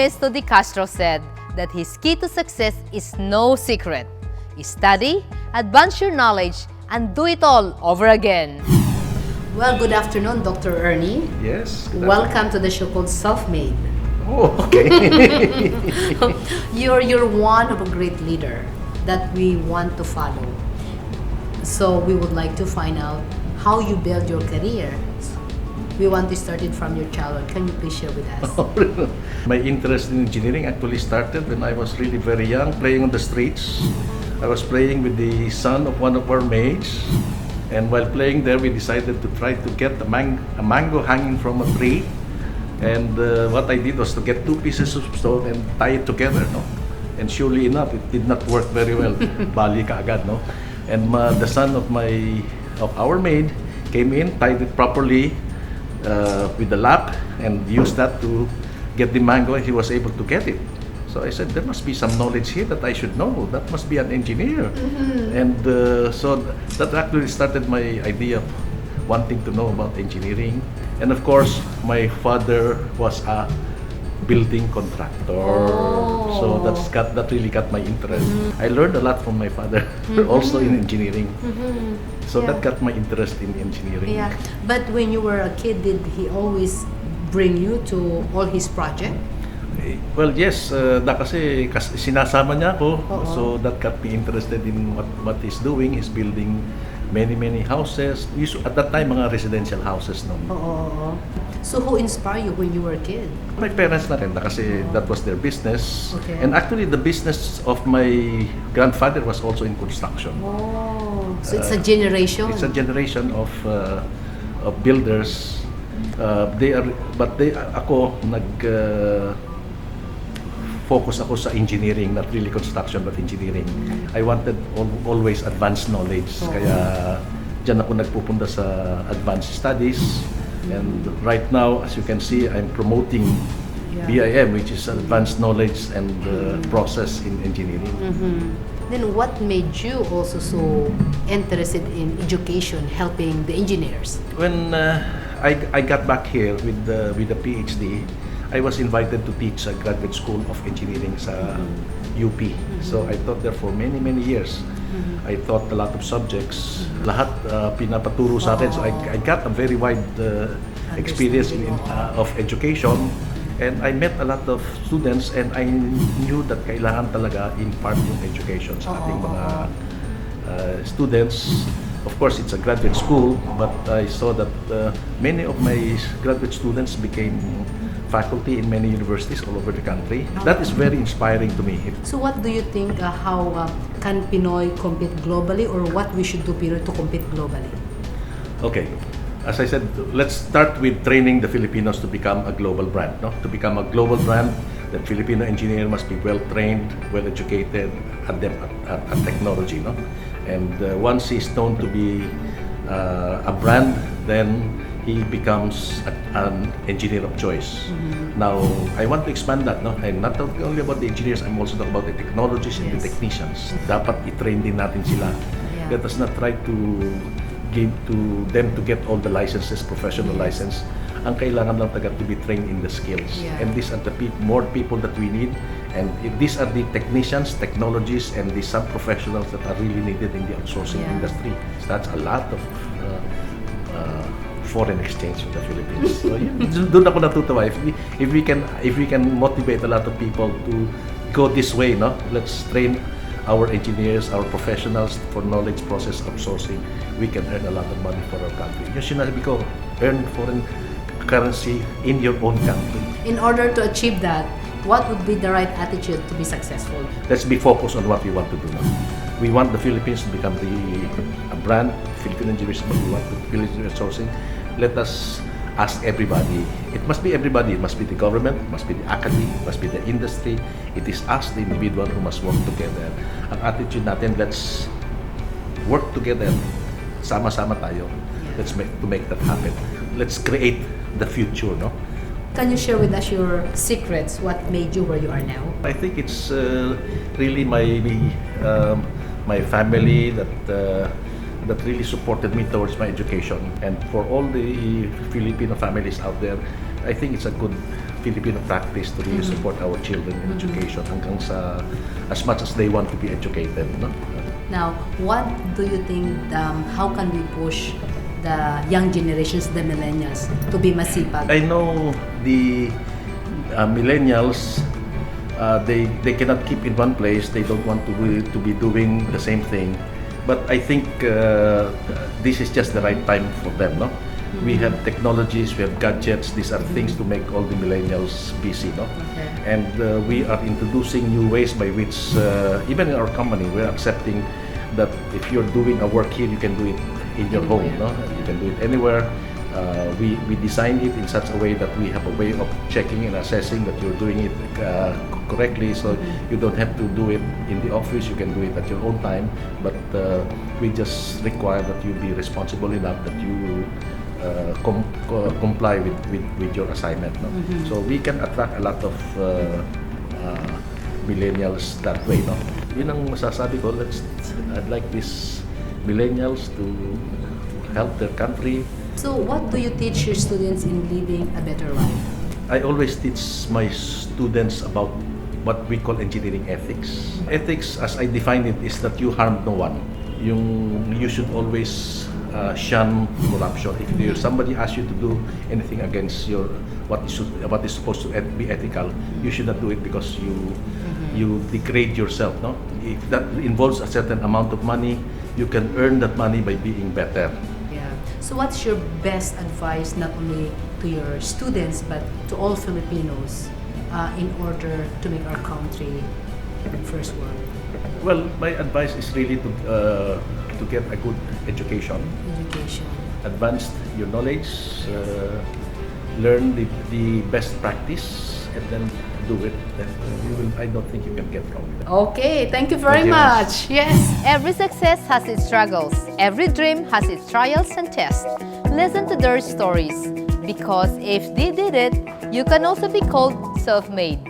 Ernesto De Castro said that his key to success is no secret. Study, advance your knowledge, and do it all over again. Well, good afternoon, Dr. Ernie. Yes. Welcome to the show called Self-Made. Oh, okay. You're one of a great leader that we want to follow. So we would like to find out how you build your career. We want to start it from your childhood. Can you please share with us? My interest in engineering actually started when I was really very young, playing on the streets. I was playing with the son of one of our mates, and while playing there, we decided to try to get a mango hanging from a tree. And what I did was to get two pieces of stone and tie it together, no? And surely enough, it did not work very well. Bali ka agad, no? And the son of our maid came in, tied it properly with the lap, and used that to get the mango, and he was able to get it. So I said, there must be some knowledge here that I should know. That must be an engineer. Mm-hmm. And so that actually started my idea of wanting to know about engineering. And of course, my father was a building contractor. Oh. So that really got my interest. Mm-hmm. I learned a lot from my father, also in engineering. Mm-hmm. So that got my interest in engineering. Yeah. But when you were a kid, did he always bring you to all his projects? Well, yes, kasi sinasama niya ako. So that got me interested in what he's doing. He's building many houses. At that time, mga residential houses. No? So who inspired you when you were a kid? My parents na rin, kasi that was their business. Okay. And actually, the business of my grandfather was also in construction. Oh, so it's a generation. It's a generation of builders. Ako focus ako sa engineering, not really construction but engineering. I wanted always advanced knowledge, kaya diyan ako nagpupunta sa advanced studies. And right now, as you can see, I'm promoting BIM, which is advanced knowledge and process in engineering. Then what made you also so interested in education, helping the engineers? When I got back here with the PhD, I was invited to teach a graduate school of engineering sa UP. So I taught there for many years. I taught a lot of subjects. Lahat pinapaturo sa atin. So I got a very wide experience of education. And I met a lot of students, and I knew that kailangan talaga impart yung education sa ating mga students. Of course, it's a graduate school, but I saw that many of my graduate students became faculty in many universities all over the country. That is very inspiring to me. So what do you think, how can Pinoy compete globally, or what we should do to compete globally? Okay. As I said, let's start with training the Filipinos to become a global brand. No? To become a global brand, the Filipino engineer must be well-trained, well-educated, adept at technology. No? And once he's known to be a brand, then he becomes an engineer of choice. Now, I want to expand that, no? And not only about the engineers, I'm also talking about the technologists and the technicians. Dapat i-train din natin sila. Let us not try to give to them to get all the licenses, professional license. Ang kailangan lang talaga to be trained in the skills. And these are the more people that we need. And these are the technicians, technologists, and the sub-professionals that are really needed in the outsourcing industry. So that's a lot of foreign exchange in the Philippines. So doon ako natutuwa. If we can motivate a lot of people to go this way, no? Let's train our engineers, our professionals for knowledge process outsourcing. We can earn a lot of money for our country. Yung sinabi ko, earn foreign currency in your own country. In order to achieve that, what would be the right attitude to be successful? Let's be focused on what we want to do now. We want the Philippines to become a brand, Filipino engineers, but we want the Philippine sourcing. Let us ask everybody. It must be everybody. It must be the government, it must be the academy, it must be the industry. It is us, the individual, who must work together. Ang attitude natin, let's work together. Sama-sama tayo. Let's make that happen. Let's create the future, no? Can you share with us your secrets? What made you where you are now? I think it's really my family that really supported me towards my education. And for all the Filipino families out there, I think it's a good Filipino practice to really support our children in education hanggang sa as much as they want to be educated, no? Now, what do you think, how can we push the young generations, the millennials, to be masipag? I know the millennials, they cannot keep in one place. They don't want to be doing the same thing. But I think this is just the right time for them, no? We have technologies, we have gadgets. These are things to make all the millennials busy, no? Okay. And we are introducing new ways by which, even in our company, we're accepting that if you're doing a work here, you can do it in your home, no? You can do it anywhere. We design it in such a way that we have a way of checking and assessing that you're doing it correctly, so you don't have to do it in the office. You can do it at your own time, but we just require that you be responsible enough that you comply with your assignment, no? So we can attract a lot of millennials that way, no? Yun ang masasabi ko. I'd like these millennials to help their country. So what do you teach your students in living a better life? I always teach my students about what we call engineering ethics. Ethics, as I define it, is that you harm no one. You should always shun corruption. If somebody asks you to do anything against what is supposed to be ethical, you should not do it because you degrade yourself, no? If that involves a certain amount of money, you can earn that money by being better. Yeah. So what's your best advice, not only to your students but to all Filipinos, in order to make our country first world? Well, my advice is really to get a good education, advance your knowledge, learn the best practice, and then do it. Then I don't think you can get wrong with that. Okay, thank you very Thank you. much. Yes. Every success has its struggles. Every dream has its trials and tests. Listen to their stories, because if they did it, you can also be called self-made.